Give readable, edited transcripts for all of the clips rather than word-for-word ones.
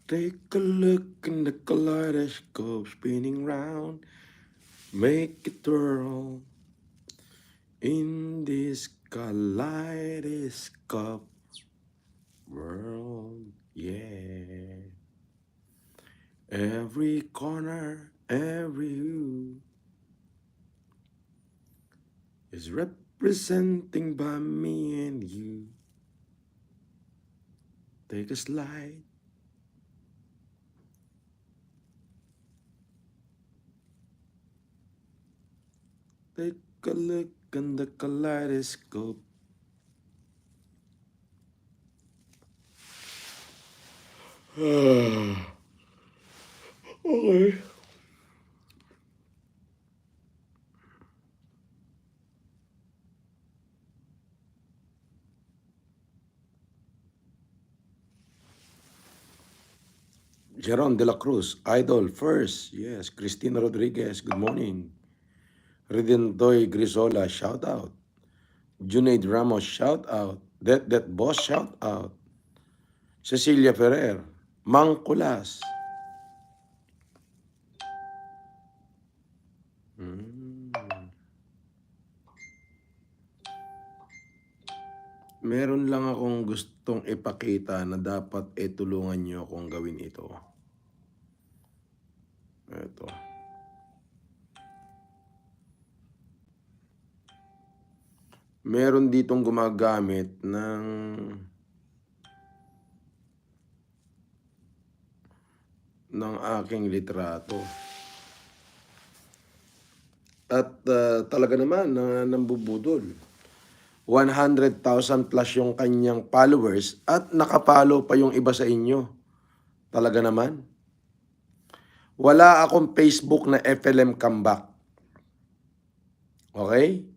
Take a look in the kaleidoscope spinning round, make it twirl in this kaleidoscope world, yeah. Every corner, every hue is representing by me and you. Take a slide. Take a look in the kaleidoscope. Okay. Jeron de la Cruz, Idol first. Yes. Cristina Rodriguez, good morning. Redentoy Grisola, shout out. Junaid Ramos, shout out. That Boss, shout out. Cecilia Ferrer, Mang Kulas. Meron lang akong gustong ipakita na dapat tulungan nyo akong gawin ito. Ito. Meron ditong gumagamit ng aking litrato. At talaga naman, nambubudol. 100,000 plus yung kanyang followers at nakapollow pa yung iba sa inyo. Talaga naman. Wala akong Facebook na FLM comeback. Okay?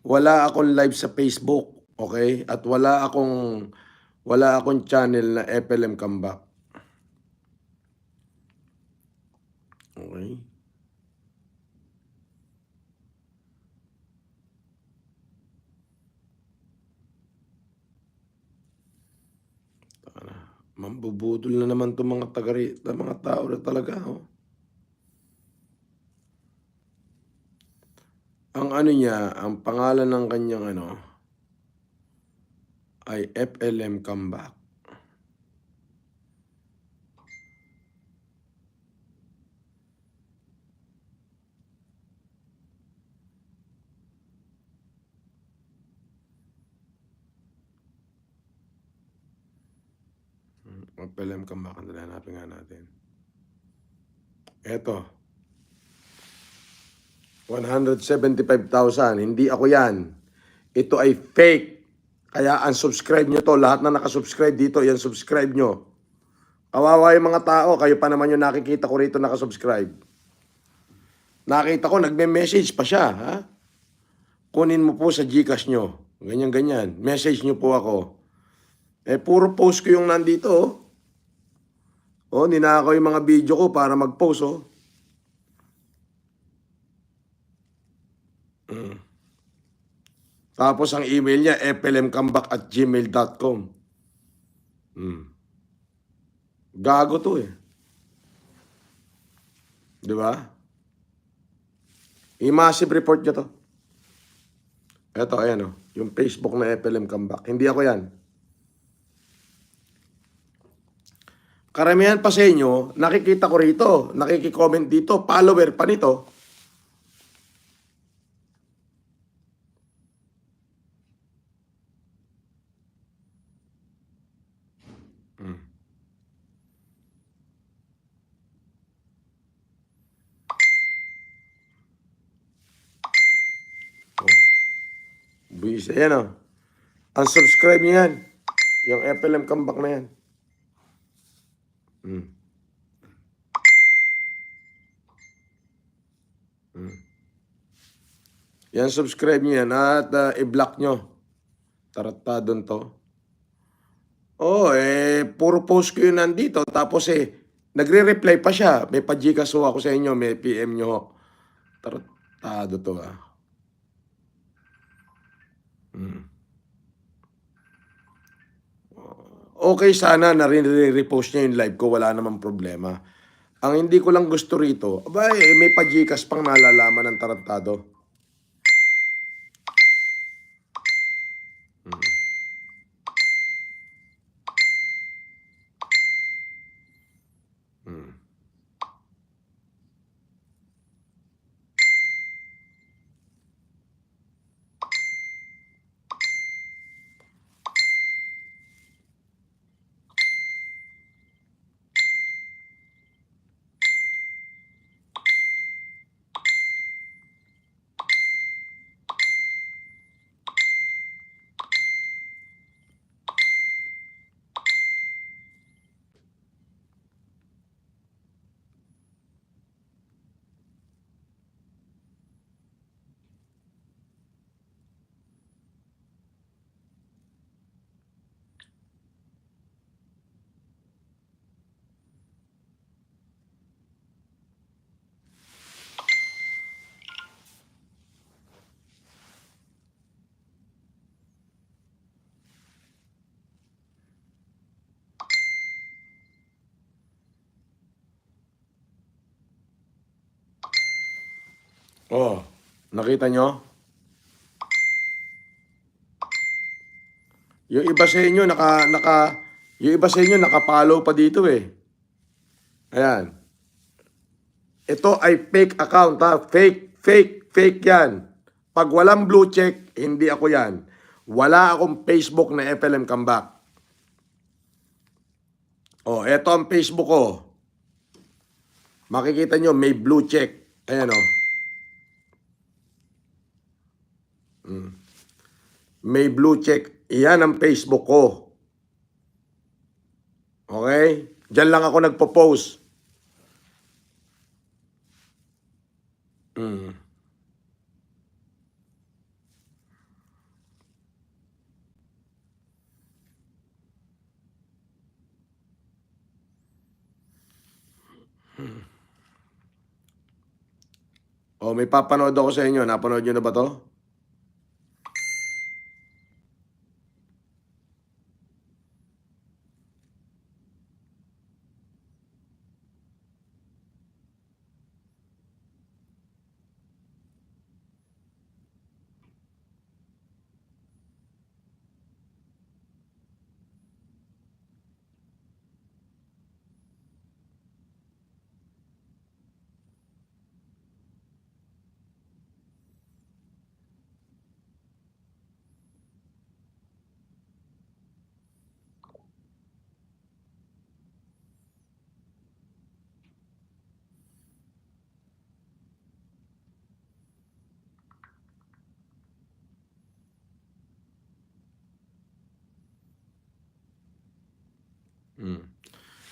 Wala akong live sa Facebook. Okay? At wala akong channel na FLM comeback. Okay? Mambubudol na naman itong mga tao na talaga. Oh. Ang pangalan ng kanyang ay FLM comeback. FLM comeback, hanapin nga natin. Eto. 175,000. Hindi ako yan. Ito ay fake. Kaya unsubscribe nyo to. Lahat na nakasubscribe dito, yan subscribe nyo. Kawawa yung mga tao. Kayo pa naman yung nakikita ko rito nakasubscribe. Nakita ko, nagme-message pa siya. Ha? Kunin mo po sa Gcash nyo. Ganyan-ganyan. Message nyo po ako. Puro post ko yung nandito. Ninakaw yung mga video ko para mag-post. Tapos ang email niya, flmcomeback@gmail.com. Gago to eh. Di ba? I-massive report niya to. Eto, ayan yung Facebook na FLM comeback. Hindi ako yan. Karamihan pa sa inyo, nakikita ko rito, nakikicomment dito, follower pa nito. Buwis, ayan unsubscribe niyo yan. Yung FLM comeback na yan. Yan, subscribe niyo yan at i-block nyo. Taratadon to. Puro post ko yun nandito. Tapos nagre-reply pa siya. May pa-Gcash ako sa inyo. May PM nyo. Taratado to okay sana na repost niya yung live ko, wala namang problema. Ang hindi ko lang gusto rito, abay, may pa-Gcash pang nalalaman ng tarantado. Oh, nakita nyo? Yung iba sa inyo yung iba sa inyo nakapollow pa dito eh. Ayan. Ito ay fake account ha. Fake yan. Pag walang blue check, hindi ako yan. Wala akong Facebook na FLM Comeback. Oh, eto ang Facebook ko. Makikita nyo, may blue check. Ayan o. May blue check. Iyan ang Facebook ko. Okay? Diyan lang ako nagpo-post. Oh, may papanood ako sa inyo. Napanood nyo na ba to?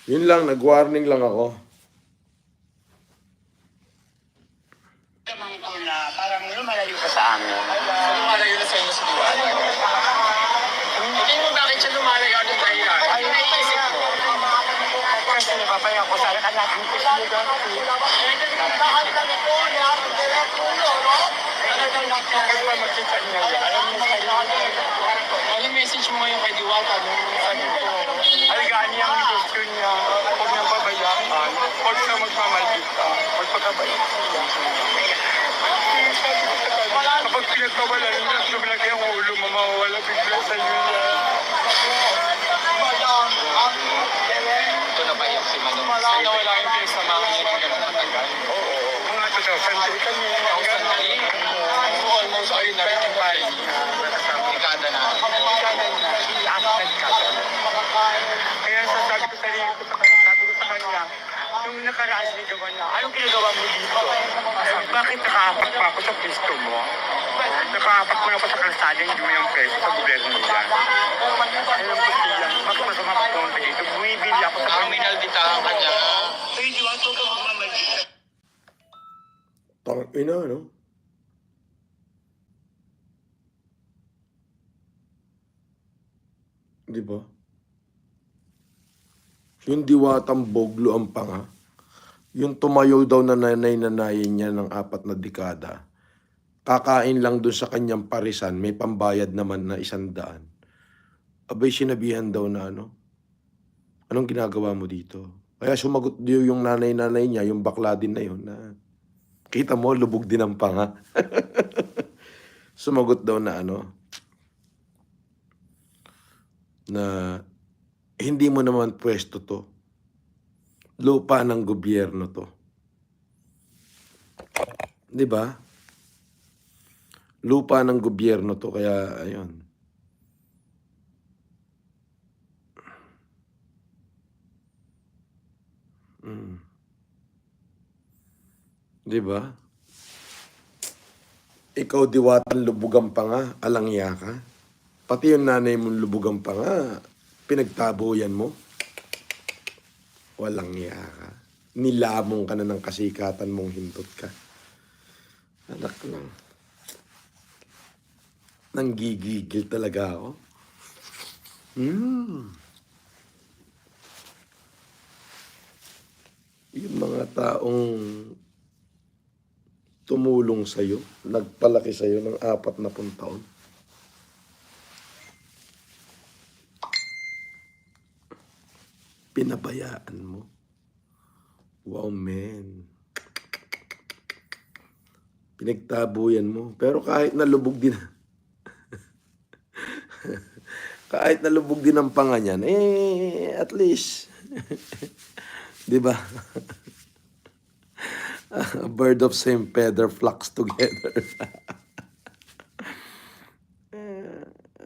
Yun lang, nag-warning lang ako. Naman ko na parang lumalayo ka sa amin. Lumalayo na sa inyo sa Diwata. Hindi mo bakit siya lumalayo ng dahilan? Ay, naisip mo. Kasi napapaya ko sa akin natin ko siya lugar. Bakit kami po niya? Talagang nakakagay pa magkita niya. Alam mo sa ano message mo ngayon kay Diwata? Sabi ko, aligaan niya ang negosyo niya. Huwag niyang pabayaan. Huwag na magmamaldita. Huwag pagkabayaan siya. Kapag pinagpawalan niya, sumalaki ang ulo mo, mawawala bigla sa iyo niya. Ito na ba yung si Manong? Sana wala yung pinagsamahan niya ng gano'ng matagal. Oo. Mga ito, sandali kami. Sandali? Almost ayun na rin yung bahay niya. Dekada na. Dekada na. Dekada na. Kaya sasabi ko sa kanya, nung nakaraan sinagawa niya, anong ginagawa mo dito? Bakit nakaapak pa ako sa pwesto mo? Nakaapak mo ako sa kalsada, hindi mo yung pwesto sa gobyerno niya. Alam ko siya, bakit masama ko pumunta dito? Bumibili ako sa terminal dito ang kanya. Hey, di ba ito ka magmamaldita? Tangina, no? Di ba? Yung Diwatang Boglo ang panga. Yung tumayo daw na nanay-nanayin niya ng 4 na dekada. Kakain lang doon sa kanyang parisan, may pambayad naman na 100. Abay, sinabihan daw na ano, Anong ginagawa mo dito? Kaya sumagot din yung nanay-nanay niya, yung bakla din na yun, na kita mo, lubog din ang panga. Sumagot daw na ano, na hindi mo naman pwesto to. Lupa ng gobyerno to. Di ba? Lupa ng gobyerno to, kaya ayun. Di ba? Ikaw diwatan lubugan pa nga, alangya ka. Pati yung nanay mong lubugan pa nga, pinagtabuyan mo. Walang iya ka. Nilamong ka na ng kasikatan mong hintot ka. Anak lang. Nanggigigil talaga ako. Yung mga taong tumulong sa'yo, nagpalaki sa'yo ng 40 taon. Pinabayaan mo. Wow, man. Pinagtabuyan mo. Pero kahit nalubog din, kahit nalubog din ang panga niyan, at least, di ba? A bird of same feather flocks together.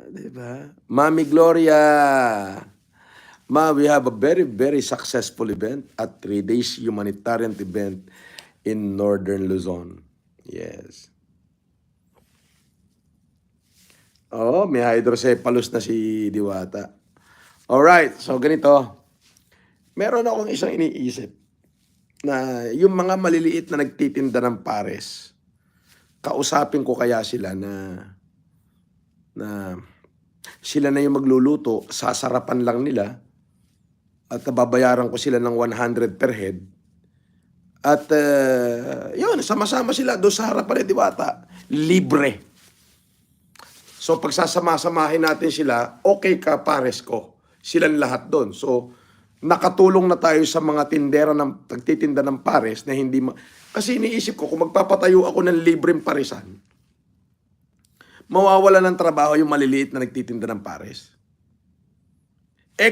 Di ba? Mami Gloria, Ma, we have a very, very successful event at 3 days humanitarian event in Northern Luzon. Yes. Oh, may hydrocephalus na si Diwata. Alright, so ganito. Meron akong isang iniisip na yung mga maliliit na nagtitinda ng pares, kausapin ko kaya sila na sila na yung magluluto, sasarapan lang nila, at babayaran ko sila ng 100 per head. At yun, sama-sama sila doon sa harapan ni Diwata. Libre. So pagsasama-samahin natin sila, okay ka pares ko. Silang lahat doon. So nakatulong na tayo sa mga tindera ng nagtitinda ng pares na hindi kasi iniisip ko kung magpapatayo ako ng libreng paresan, mawawala ng trabaho yung maliliit na nagtitinda ng pares.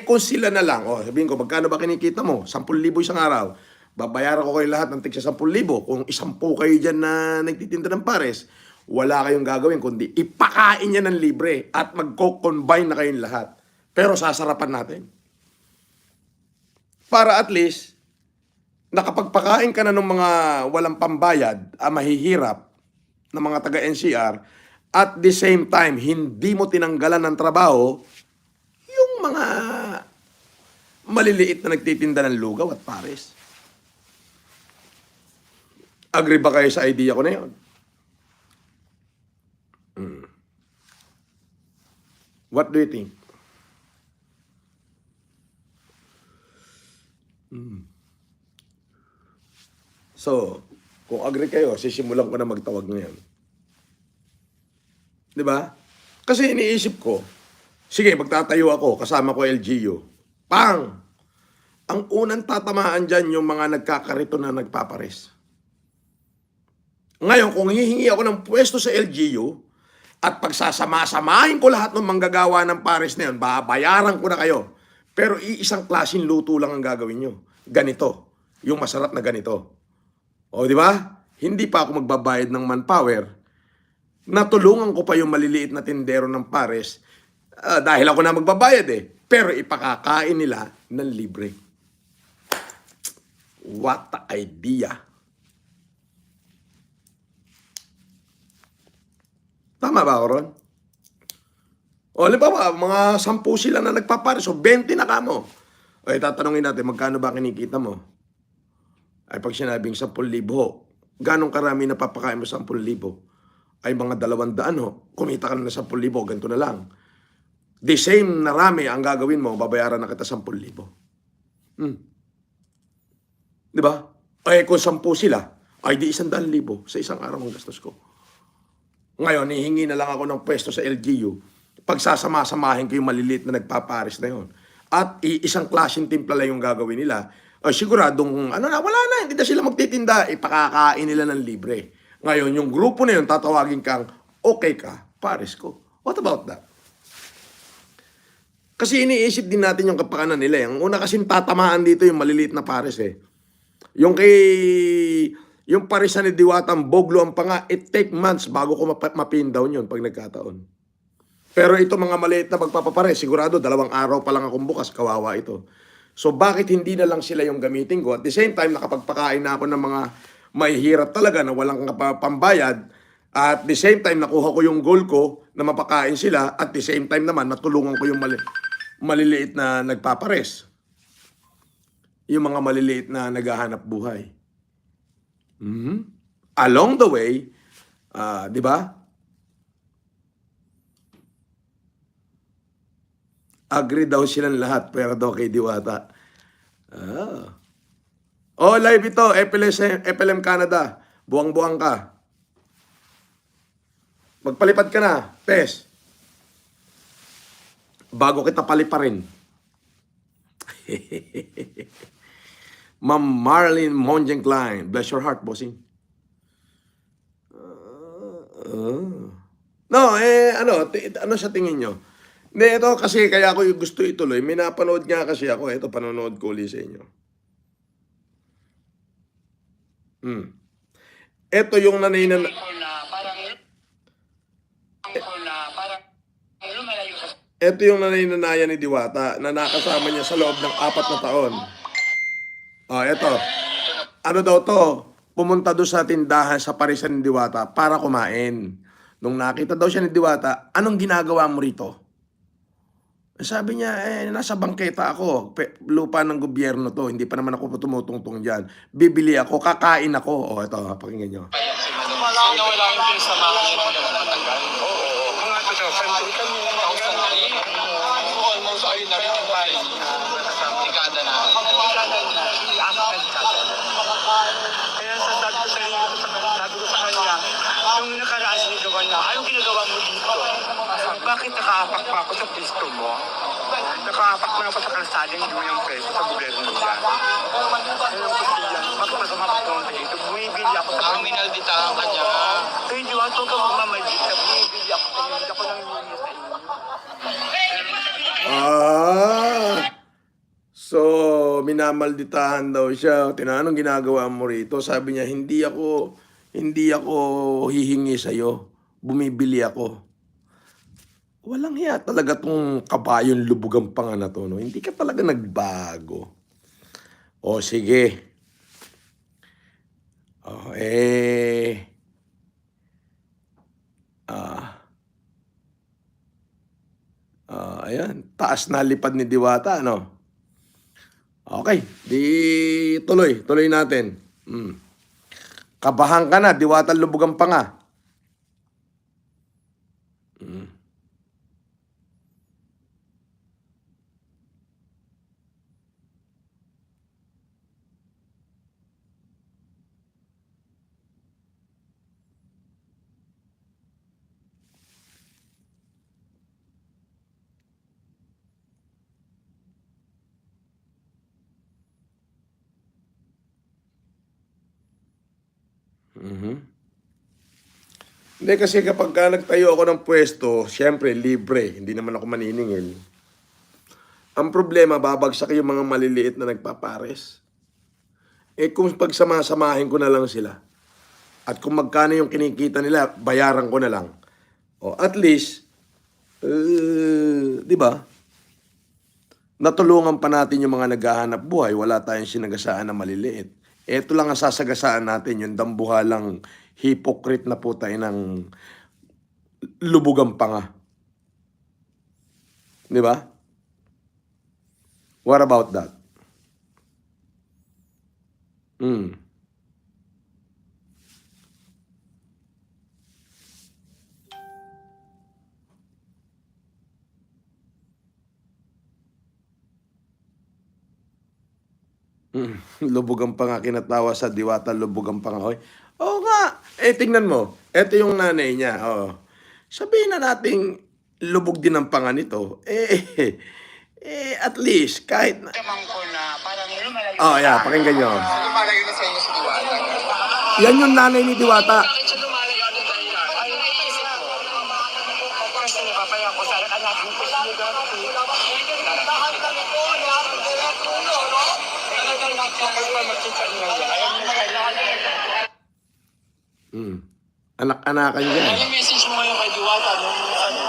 Kung sila na lang, sabihin ko, magkano ba kinikita mo? 10,000 isang araw. Babayaran ko kayo lahat ng tigsa 10,000. Kung 10 kayo dyan na nagtitinda ng pares, wala kayong gagawin kundi ipakain niya ng libre at magko-combine na kayong lahat. Pero sasarapan natin. Para at least, nakapagpakain ka na ng mga walang pambayad, mahihirap na mga taga-NCR, at the same time, hindi mo tinanggalan ng trabaho yung mga maliliit na nagtitinda ng lugaw at pares. Agree ba kayo sa idea ko na yun? What do you think? So, kung agree kayo, sisimulan ko na magtawag ngayon. Di ba? Kasi iniisip ko, sige, magtatayo ako, kasama ko LGU. Pang! Ang unang tatamaan dyan yung mga nagkakarito na nagpapares. Ngayon, kung hihingi ako ng pwesto sa LGU, at pagsasama-samahin ko lahat ng manggagawa ng pares na yun, babayaran ko na kayo. Pero iisang klaseng luto lang ang gagawin nyo. Ganito. Yung masarap na ganito. O, di ba? Hindi pa ako magbabayad ng manpower. Natulungan ko pa yung maliliit na tindero ng pares dahil ako na magbabayad Pero ipakakain nila ng libre. What the idea? Tama ba ako ron? O, ba, mga 10 sila na nagpapares. So, 20 na kamo. O, tatanungin natin, magkano ba kinikita mo? Ay, pag sinabing 10,000, ganong karami na papakain mo 10,000? Ay, mga 200, kumita ka na 10,000, ganito na lang. The same na rami ang gagawin mo, babayaran na kita 10,000. Di ba? Ay, kung 10 sila, ay di 100,000 sa isang araw ang gastos ko. Ngayon, hihingi na lang ako ng pwesto sa LGU. Pagsasama-samahin ko yung maliliit na nagpapares na yun. at isang klaseng timpla lang yung gagawin nila, siguradong, ano na, wala na, hindi na sila magtitinda, ipakakain nila ng libre. Ngayon, yung grupo na yun, tatawagin kang, okay ka, pares ko. What about that? Kasi iniisip din natin yung kapakanan nila. Ang una kasing tatamaan dito yung maliliit na pares eh. Yung parisan ni Diwatang Boglo ang panga, it take months bago ko mapin down yun pag nagkataon. Pero ito mga maliit na pagpapapares, sigurado 2 araw pa lang akong bukas, kawawa ito. So bakit hindi na lang sila yung gamitin ko? At the same time, nakapagpakain na ako ng mga mahihirap talaga na walang pambayad. At the same time, nakuha ko yung goal ko na mapakain sila. At the same time naman, natulungan ko yung maliliit na nagpapares. Yung mga maliliit na naghahanap buhay. Along the way, di ba? Agree daw silang lahat, pero daw kay Diwata. Oh, live ito, FLM Canada. Buwang-buwang ka. Magpalipad ka na, Pes. Bago kita paliparin. Ma'am Marlene Monjeng Klein. Bless your heart, bossing. No, ano sa tingin nyo? Hindi, ito kasi kaya ako gusto ituloy. May napanood nga kasi ako. Ito, panonood ko ulit sa inyo. Ito yung nanay na... Ito yung nanay-nanaya ni Diwata na nakasama niya sa loob ng 4 na taon. Ito. Ano daw to? Pumunta doon sa tindahan sa parisan ni Diwata para kumain. Nung nakita daw siya ni Diwata, anong ginagawa mo rito? Sabi niya, nasa bangketa ako. Lupa ng gobyerno to. Hindi pa naman ako tumutungtong dyan. Bibili ako, kakain ako. Ito, pakinggan nyo. Nawala yung pinasamahan niyo ng gano'n matagal. Oo. Mga century kami. Almost ayun na rin yung pares. Dekada na. Kaya sabi ko sa kanya, yung nakaraan sinigawan na, anong ginagawa mo dito? Bakit nakaapak pa ako sa pisto mo? Nakaapak na ako sa kalsadang doon yung preso sa gobyerno niya. Ayun ko siya, bakit masama pa pumunta dito? Bumibili ako sa criminal ditahan ka niya. Kaya di ba, huwag ka magmamagit na bumibili ako sa inyo. Ako nang hihingi sa inyo. So, minamalditahan daw siya. Tinanong ginagawa mo rito. Sabi niya, hindi ako hihingi sa'yo. Bumibili ako. Walang hiya talaga tong kabayong lubugang panga na to, no? Hindi ka talaga nagbago. O, sige. Ayan. Taas na lipad ni Diwata, no? Okay. Tuloy natin. Kabahan ka na, Diwata lubugang panga. Hindi kasi kapag nagtayo ako ng pwesto, siyempre libre, hindi naman ako maniningil. Ang problema, babagsak yung mga maliliit na nagpapares. Kung pagsamasamahin ko na lang sila, at kung magkano yung kinikita nila, bayaran ko na lang. At least, di ba? Natulungan pa natin yung mga naghahanap buhay, wala tayong sinagasaan na maliliit. Ito lang ang sasagasaan natin, yung dambuhalang hypocrite na putay ng lubugang panga. Di ba? What about that? Lubugang panga, kinatawa sa Diwata, lubugang panga. Oo nga. Tingnan mo. Ito yung nanay niya. Sabihin na nating lubog din ang panga nito. At least, kahit na... Naman ko na parang lumalayo. Oh, yeah, pakinggan nyo. Lumalayo na sa inyo si Diwata. Yan yung nanay ni Diwata. Bakit siya lumalayo ano dahilan? Ay, naisip ko. Kasi napapaya ko sa anak ko siya dati. Anak-anakan yan. Ano message mo ngayon kay Diwata? Ano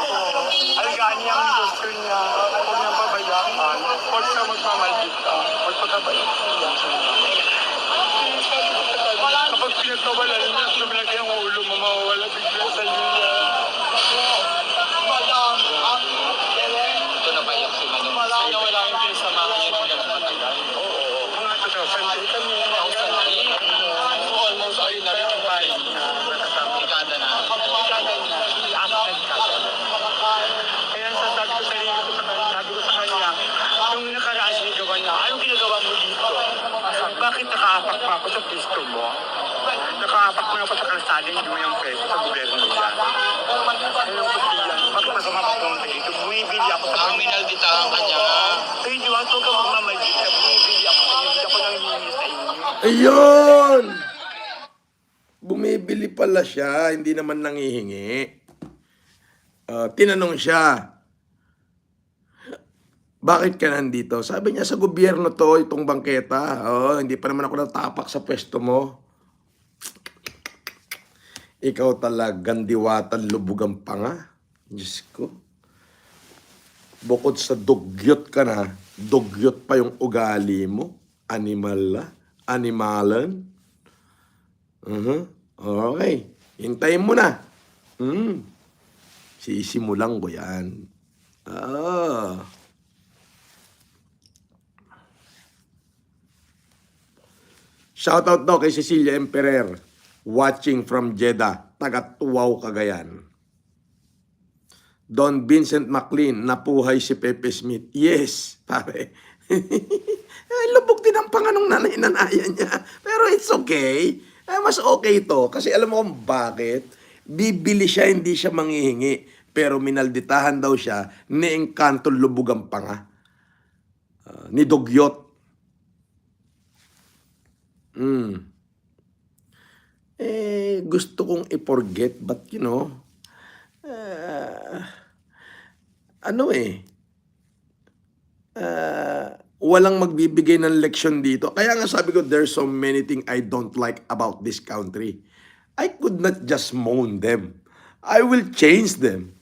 po? Alagaan niya ang gusto niya. Huwag niyang pabayaan. Huwag siya magmamalit ka. Huwag pagkabayaan niya. Kapag pinagkawalan niya, sumilag yung ulo mo, mawawala bigla sa iyo. Ito na ba yung si Manong? Nawala yung pinasamahan niya ng gano'n matagal. Oo. Mga ito, friendly kami. Almost ayun na rin yung bahay. Ikada na. Kaya sasabi ko sarili ko sa kanya, sabi ko sa kanya, yung nakaraan ginagawa niya, anong ginagawa mo dito? Bakit nakaapak pa ako sa pisto mo? Nakaapak mo na ako sa kalsada, hindi mo yung preso sa gobyerno niya. Anong puti yan? Bakit masama pa kong dito? Bumibili ako sa Ang minalditahan ka niya. Ay, di ba? Huwag ka magmamalit na bumibili ako sa inyo. Hindi ako nang hihingi sa inyo. Ayun! Bumibili pala siya, hindi naman nangihingi. Tinanong siya, bakit ka nandito? Sabi niya, sa gobyerno to, itong bangketa. Hindi pa naman ako natapak sa pwesto mo. Ikaw talagang Diwatan, lubugang panga. Diyos ko. Bukod sa dugyot ka na, dugyot pa yung ugali mo. Animalan. Okay. Hintayin mo na. Sisimulan ko yan. Shoutout daw kay Cecilia Emperer. Watching from Jeddah. Taga Tuwaw, Cagayan. Don Vincent McLean. Napuhay si Pepe Smith. Yes, pare. Lubog din ang panganong nanay-nanayan niya. Pero it's okay. Mas okay to. Kasi alam mo kung bakit? Bibili siya, hindi siya manghihingi. Pero minalditahan daw siya ni Encanto Lubugang Panga. Ni Dugyot. Gusto kong i-forget. But you know, walang magbibigay ng leksyon dito. Kaya nga sabi ko, there's so many things I don't like about this country. I could not just moan them. I will change them.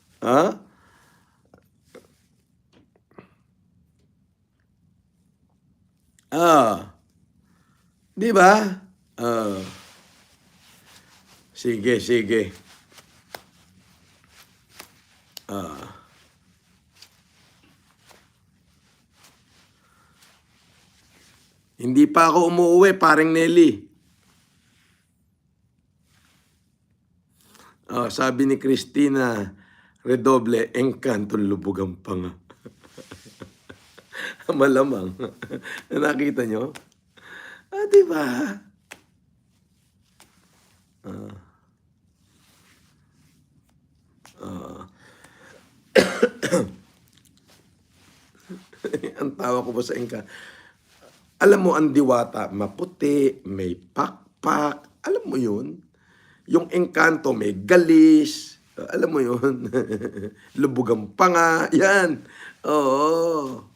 Di ba? Sige, sige. Hindi pa ako umuwi, paring Nelly. Sabi ni Cristina Redoble, Encanto Lubugang Panga. Malamang. Nakita nyo? Diba? Ang tawa ko po sa Encanto. Alam mo, ang Diwata, maputi, may pakpak. Alam mo yun? Yung Encanto, may galis. Alam mo yun? Lubugang Panga. Yan. Oo.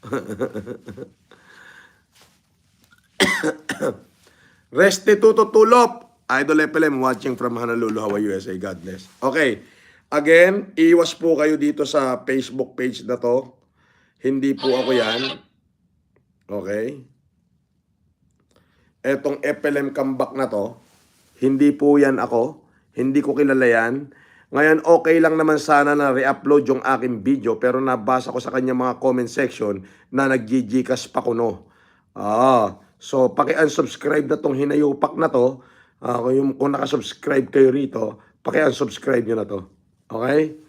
Restituto Tulop. Idol FLM watching from Honolulu, Hawaii, USA. God bless. Okay. Again, iwas po kayo dito sa Facebook page na to. Hindi po ako yan. Okay. Etong FLM comeback na to, hindi po yan ako. Hindi ko kilala yan. Ngayon, okay lang naman sana na re-upload yung aking video, pero nabasa ko sa kanya mga comment section na nag-GGcast pa kuno. So, paki-unsubscribe na tong hinayupak na to. Kung nakasubscribe kayo rito, paki-unsubscribe nyo na to. Okay?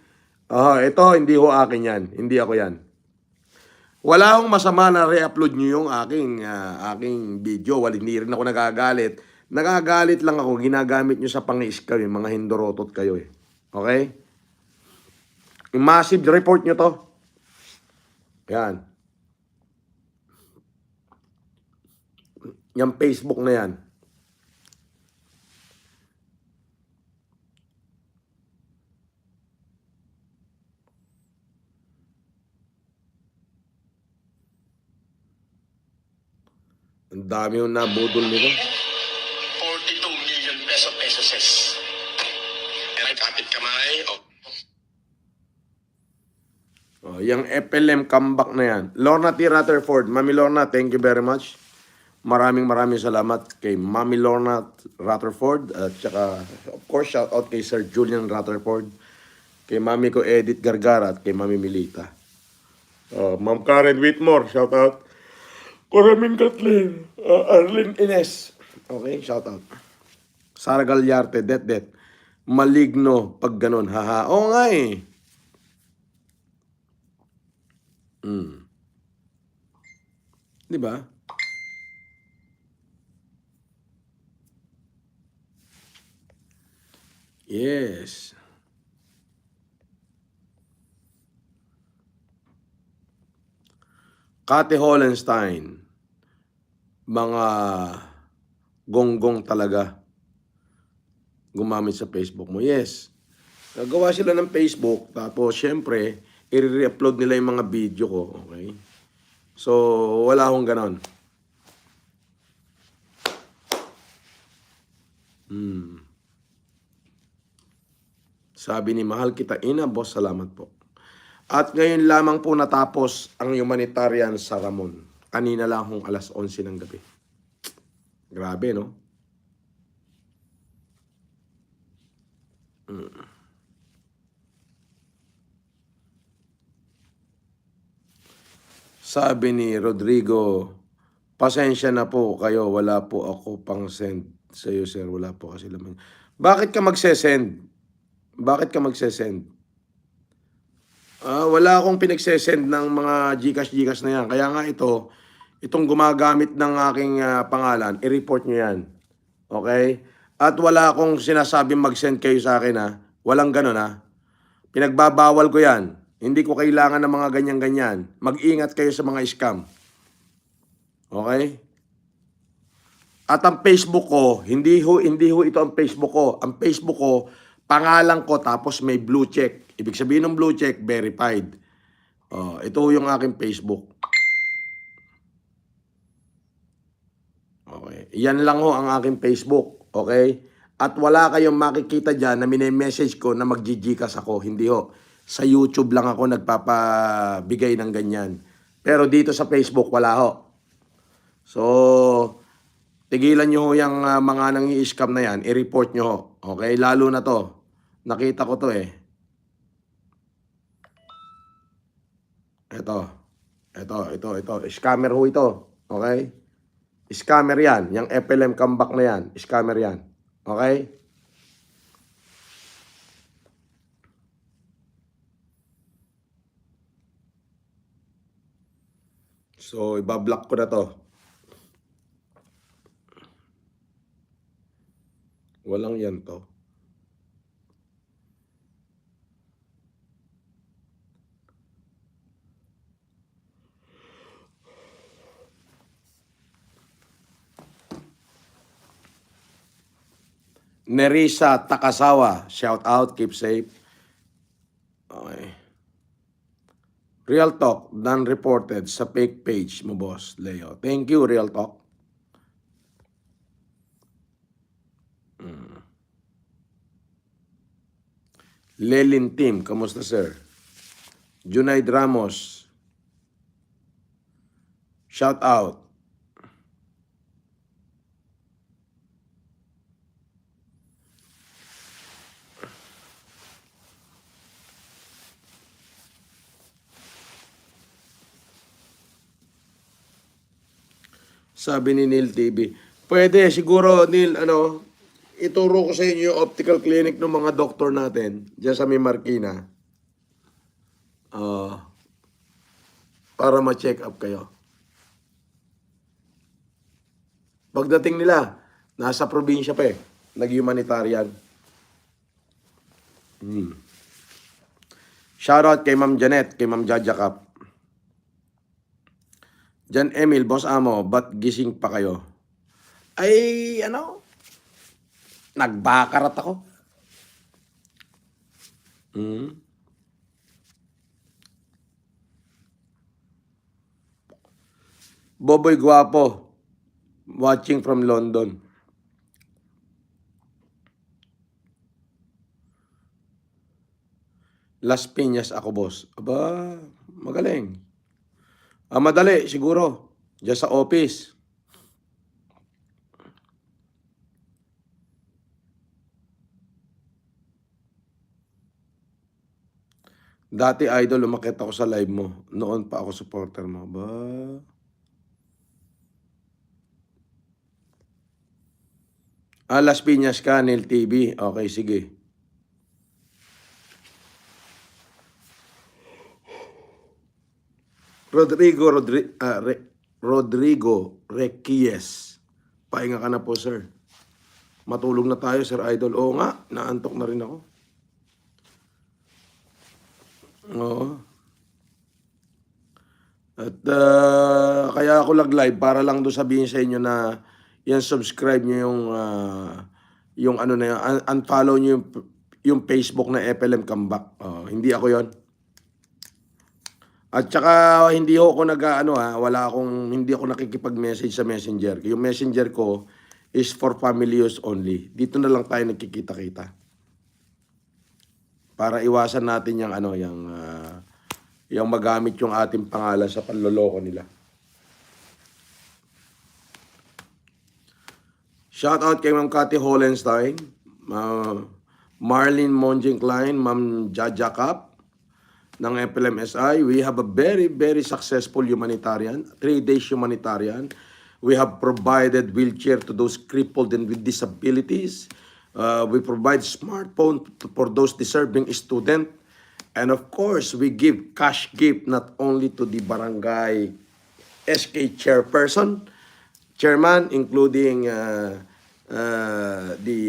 Ito, hindi ho akin yan. Hindi ako yan. Wala akong masama na re-upload nyo yung aking video. Hindi rin ako nagagalit. Nagagalit lang ako. Ginagamit nyo sa pang-i-scam. Mga hindorotot kayo eh. Okay? Massive report nyo to. Yan. Yung Facebook na yan. Ang dami yung nabudol nito. 42 million pesos. Yan ay kapit kamay. Oh, yung FLM comeback na yan. Lorna T. Rutherford. Mami Lorna, thank you very much. Maraming salamat kay Mami Lorna Rutherford. At saka, of course, shout out kay Sir Julian Rutherford. Kay Mami ko Edith Gargara at kay Mami Milita. Ma'am Karen Whitmore, shout out. Coramin Kathleen. Arlene Ines. Okay, shout out. Sara Galyarte, det. Maligno pag ganun. Haha. Oo nga eh. Di ba? Yes. Kate Hollenstein. Mga gonggong talaga gumamit sa Facebook mo. Yes. Nagawa sila ng Facebook, tapos syempre, i-re-upload nila yung mga video ko. Okay? So, wala akong ganon. Sabi ni Mahal Kita Ina, boss, salamat po. At ngayon lamang po natapos ang humanitarian sa Ramon. Kanina lang hong alas 11 ng gabi. Grabe, no? Sabi ni Rodrigo, pasensya na po kayo, wala po ako pang send sa iyo, sir. Wala po kasi laman. Bakit ka magse-send? Bakit ka magse-send? Wala akong pinagsesend ng mga Gcash na yan. Kaya nga itong gumagamit ng aking pangalan, i-report nyo yan. Okay? At wala akong sinasabing mag-send kayo sa akin, ha? Walang ganun, ha? Pinagbabawal ko yan. Hindi ko kailangan ng mga ganyan-ganyan. Mag-ingat kayo sa mga scam. Okay? At ang Facebook ko, hindi ho ito ang Facebook ko. Ang Facebook ko, pangalan ko tapos may blue check. Ibig sabihin ng blue check, verified. Ito yung aking Facebook. Okay. Yan lang ho ang aking Facebook. Okay? At wala kayong makikita dyan na message ko na mag-Gcash ako. Hindi ho. Sa YouTube lang ako nagpapabigay ng ganyan. Pero dito sa Facebook, wala ho. So, tigilan nyo ho yung mga nang-i-scam na yan. I-report nyo ho. Okay? Lalo na to. Nakita ko to eh. Ito. Scammer ho ito. Okay? Scammer yan. Yung FLM comeback na yan. Scammer yan. Okay? So, ibablock ko na to. Walang yan to. Nerissa Takasawa, shout out, keep safe. Okay. Real Talk, done reported sa fake page mo, boss, Leo. Thank you, Real Talk. Lelin Team, kamusta, sir? Junaid Ramos, shout out. Sabi ni Neil TV, pwede siguro, Neil, ituro ko sa inyo yung optical clinic ng mga doktor natin dyan sa may Marikina. Para ma-check up kayo. Pagdating nila, nasa probinsya pa eh. Nag-humanitarian. Shoutout kay Ma'am Janet, kay Ma'am Jaja Cap. Jan Emil, Boss Amo, ba't gising pa kayo? ay nagbakarat ako. Boboy Guapo, watching from London. Las Piñas ako, boss. Aba, magaling. Madali, siguro. Diyan sa office. Dati, idol, umakit ako sa live mo. Noon pa ako supporter mo. Ba? Las Piñas ka, Nil TV. Okay, sige. Rodrigo Requies. Pahinga ka na po, sir. Matulog na tayo, sir idol. Oo nga, naantok na rin ako. Oo. At kaya ako live para lang doon sabihin sa inyo na yan, subscribe nyo yung ano na yun, unfollow nyo yung Facebook na FLM Comeback. Hindi ako yon. At saka hindi ako hindi ako nakikipag-message sa Messenger. Yung Messenger ko is for family use only. Dito na lang tayo nagkikita-kita. Para iwasan natin yung magamit yung ating pangalan sa panloloko nila. Shout out kay Ma'am Cathy Hollenstein, Marlene Monjing Klein, Ma'am Jaja Cap ng FLMSI. We have a very, very successful humanitarian, 3 days humanitarian. We have provided wheelchair to those crippled and with disabilities. We provide smartphone for those deserving students. And of course, we give cash gift not only to the barangay SK chairman, including the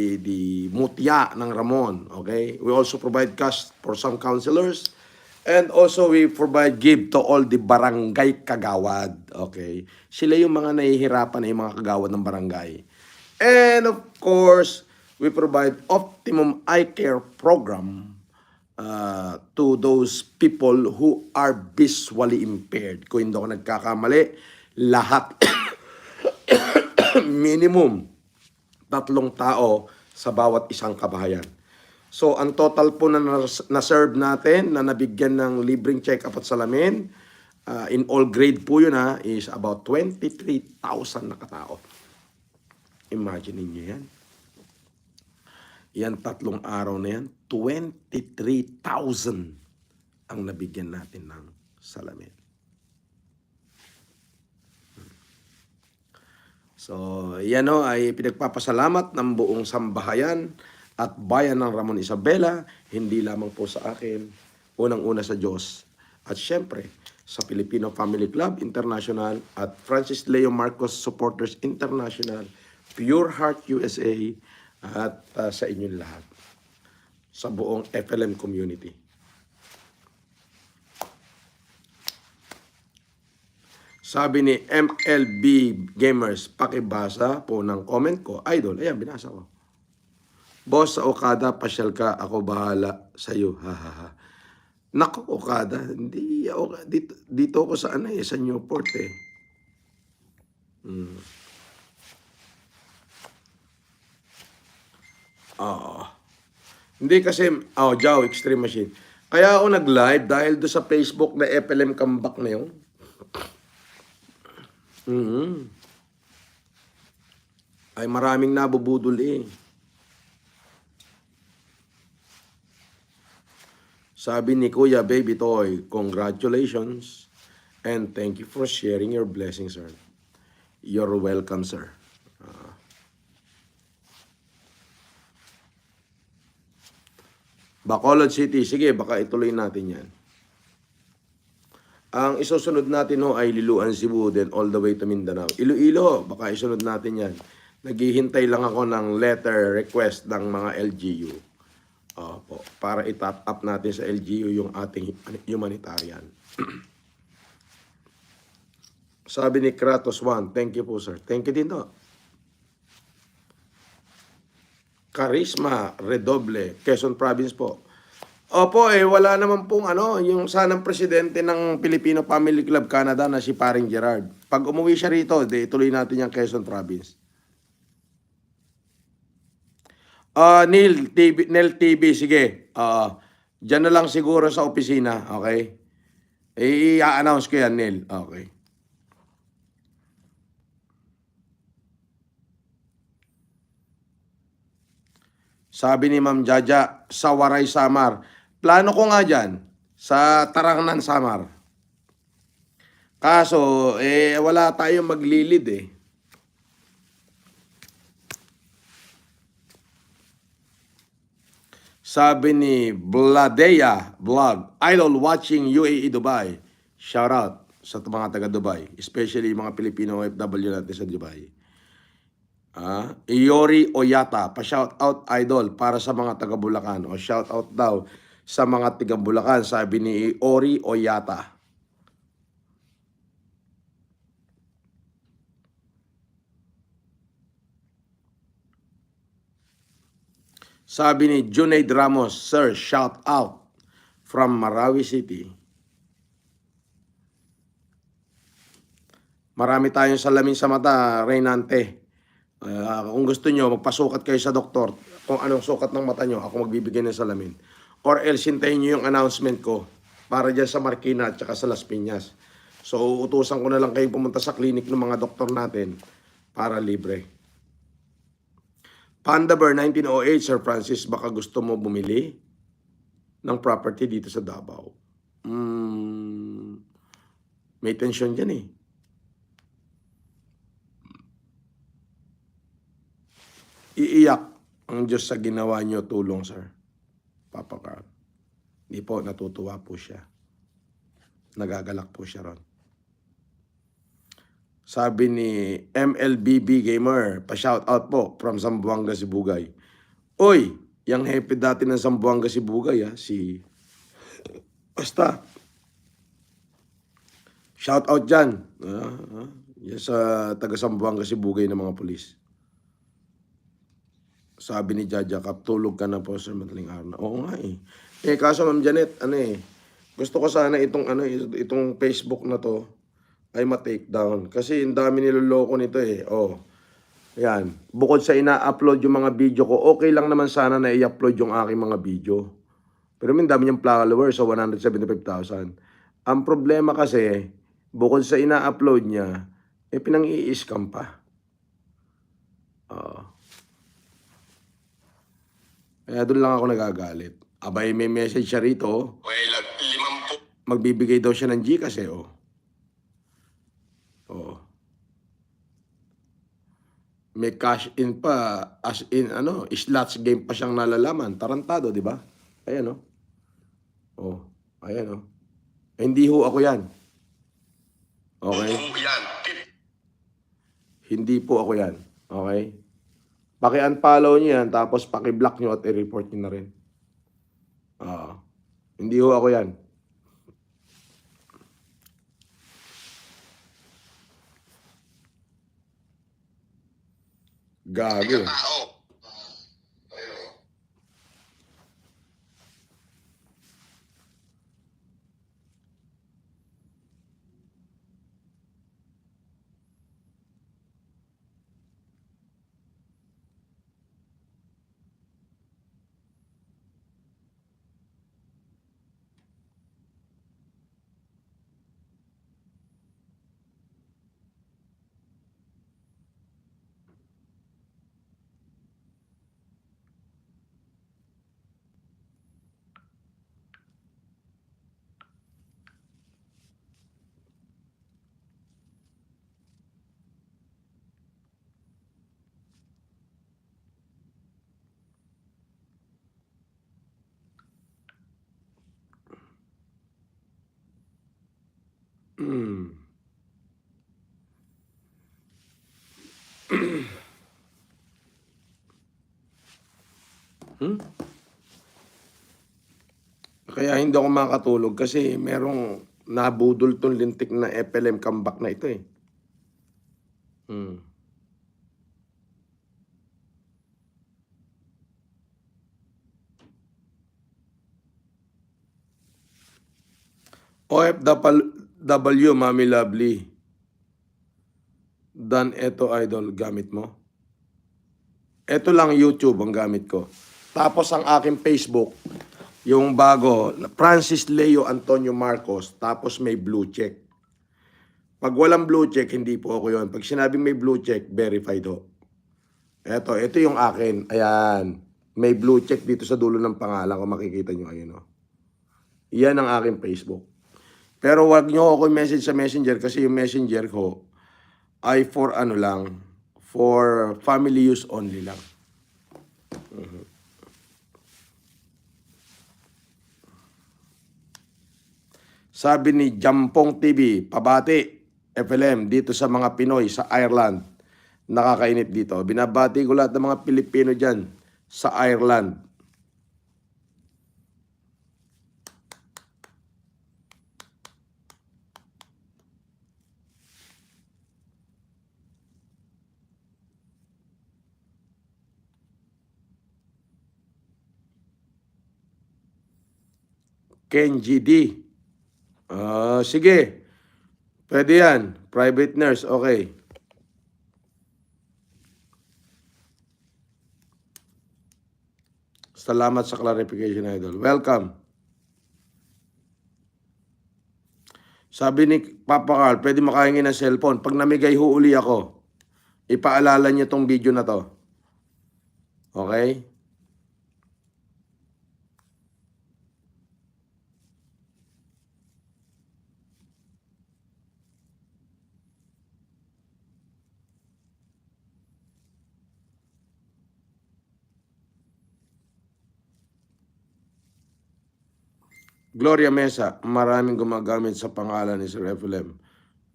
mutya ng Ramon. Okay? We also provide cash for some councilors. And also, we provide gift to all the barangay kagawad. Okay? Sila yung mga nahihirapan yung mga kagawad ng barangay. And of course, we provide optimum eye care program to those people who are visually impaired. Kung hindi ako nagkakamali, lahat minimum 3 tao sa bawat isang kabahayan. So, ang total po na-serve natin, na nabigyan ng libreng check-up at salamin, in all grade po yun is about 23,000 na katao. Imagine niyo yan. Yan 3 araw na yan, 23,000 ang nabigyan natin ng salamin. So, yan ay pinagpapasalamat ng buong sambahayan at bayan ng Ramon Isabela, hindi lamang po sa akin, unang-una sa Diyos. At syempre, sa Filipino Family Club International at Francis Leo Marcos Supporters International, Pure Heart USA, at sa inyong lahat. Sa buong FLM community. Sabi ni MLB Gamers, pakibasa po ng comment ko. Idol, ayan, binasa ko. Boss, sa Okada, pasyal ka, ako bahala sa'yo. Ha. Naku, Okada, hindi ako, dito ako sa sa Newport eh. Hindi kasi, Jow, Extreme Machine. Kaya ako nag-live dahil do sa Facebook na FLM Comeback na yun. Ay maraming nabubudol eh. Sabi ni Kuya Baby Toy, congratulations and thank you for sharing your blessings, sir. You're welcome, sir. Bacolod City, sige, baka ituloy natin yan. Ang isusunod natin ay Liloan, Cebu, then all the way to Mindanao. Iloilo, baka isunod natin yan. Naghihintay lang ako ng letter request ng mga LGU. Para i-top up natin sa LGU yung ating humanitarian. Sabi ni Kratos 1, thank you po sir. Thank you din to. Charisma Redoble, Quezon Province po. Opo, wala naman pong yung sanang presidente ng Filipino Family Club Canada na si Paring Gerard. Pag umuwi siya rito, ituloy natin yung Quezon Province. Nel TV, sige. Diyan na lang siguro sa opisina, okay? I-announce ko yan, Nel. Okay. Sabi ni Ma'am Jaja, sa Waray, Samar. Plano ko nga dyan, sa Tarangnan, Samar. Kaso, wala tayong maglilid Sabi ni Bladea Vlog, idol watching UAE Dubai. Shout out sa mga taga Dubai, especially mga Filipino OFW natin sa Dubai. Iori Oyata, pa-shout out idol para sa mga taga Bulacan. O shout out daw sa mga taga Bulacan, sabi ni Iori Oyata. Sabi ni Junaid Ramos, sir, shout out from Marawi City. Marami tayong salamin sa mata, Reynante. Kung gusto nyo, magpasukat kayo sa doktor. Kung anong sukat ng mata nyo, ako magbibigay ng salamin. Or else, hintayin nyo yung announcement ko para dyan sa Marikina at saka sa Las Piñas. So, utusan ko na lang kayo pumunta sa clinic ng mga doktor natin para libre. Pandaber 1908, Sir Francis, baka gusto mo bumili ng property dito sa Davao. May tension dyan Iiyak ang Diyos sa ginawa niyo, tulong, sir. Papa Carl. Di po, natutuwa po siya. Nagagalak po siya ron. Sabi ni MLBB Gamer, pa-shout out po from Zamboanga, Sibugay. Oy, yung hepe dati ng Zamboanga, Sibugay, basta. Shout out dyan. Yan sa taga Zamboanga, Sibugay ng mga pulis. Sabi ni Jaja Kap, tulog ka na po, sir, madaling araw na. Oo nga kaso Ma'am Janet, gusto ko sana itong Facebook na to, ay ma-take down. Kasi yung dami niloloko nito Yan. Bukod sa ina-upload yung mga video ko, okay lang naman sana na i-upload yung aking mga video. Pero may dami niyang followers, so 175,000. Ang problema kasi, bukod sa ina-upload niya, pinang-i-scam pa. Kaya doon lang ako nagagalit. Abay, may message siya rito. Well, 50. Magbibigay daw siya ng Gcash May cash in pa, as in slots game pa siyang nalalaman. Tarantado, di ba? Ayan ayan Hindi ho ako yan. Okay? Yan. Hindi po ako yan. Okay? Paki-unfollow niyo yan, tapos paki-block niyo at i-report niyo na rin. Hindi ho ako yan. Gago. Tao. Kaya hindi ako makatulog kasi merong nabudol tong lintik na FLM comeback na ito OFW, Mami Lovely. Dan, eto idol, gamit mo. Ito lang YouTube ang gamit ko. Tapos ang aking Facebook, yung bago, Francis Leo Antonio Marcos, tapos may blue check. Pag walang blue check, hindi po ako yun. Pag sinabing may blue check, verified ho. Ito yung akin. Ayan. May blue check dito sa dulo ng pangalan ko. Makikita nyo. Ayun o. Yan ang aking Facebook. Pero wag nyo ako message sa Messenger kasi yung Messenger ko ay for ano lang, for family use only lang. Sabi ni Jampong TV, pabati, FLM, dito sa mga Pinoy sa Ireland. Nakakainit dito. Binabati ko lahat ng mga Pilipino dyan sa Ireland. Kenji D. Sige. Pwede yan. Private nurse. Okay. Salamat sa clarification, idol. Welcome. Sabi ni Papa Carl, pwede makahingi ng cellphone. Pag namigay uli ako, ipaalala niyo tong video na to. Okay? Gloria Mesa, maraming gumagamit sa pangalan ni Sir FLM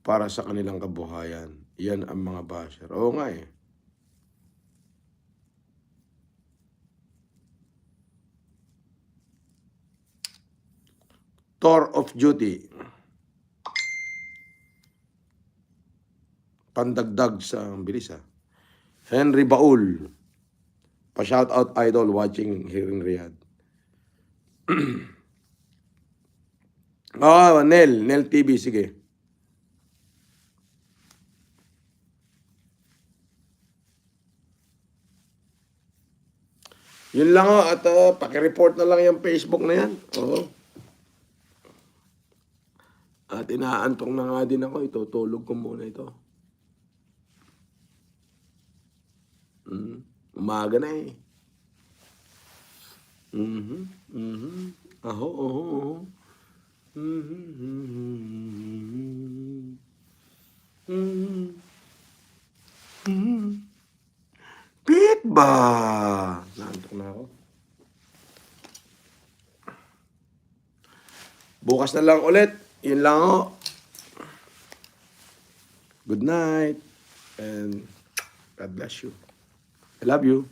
para sa kanilang kabuhayan. Yan ang mga basher. Oo nga eh. Tour of Duty. Pandagdag sa bilis ha. Henry Baul. Pa-shout out idol watching here in Riyadh. Nel TV, sige. Yun lang ho, at pakireport na lang yung Facebook na yan. Oo. At inaantong na nga din ako, itutulog ko muna ito. Umaga na eh. Aho. Pit ba? Naantok na ako. Bukas na lang ulit. Yun lang ho. Good night. And God bless you. I love you.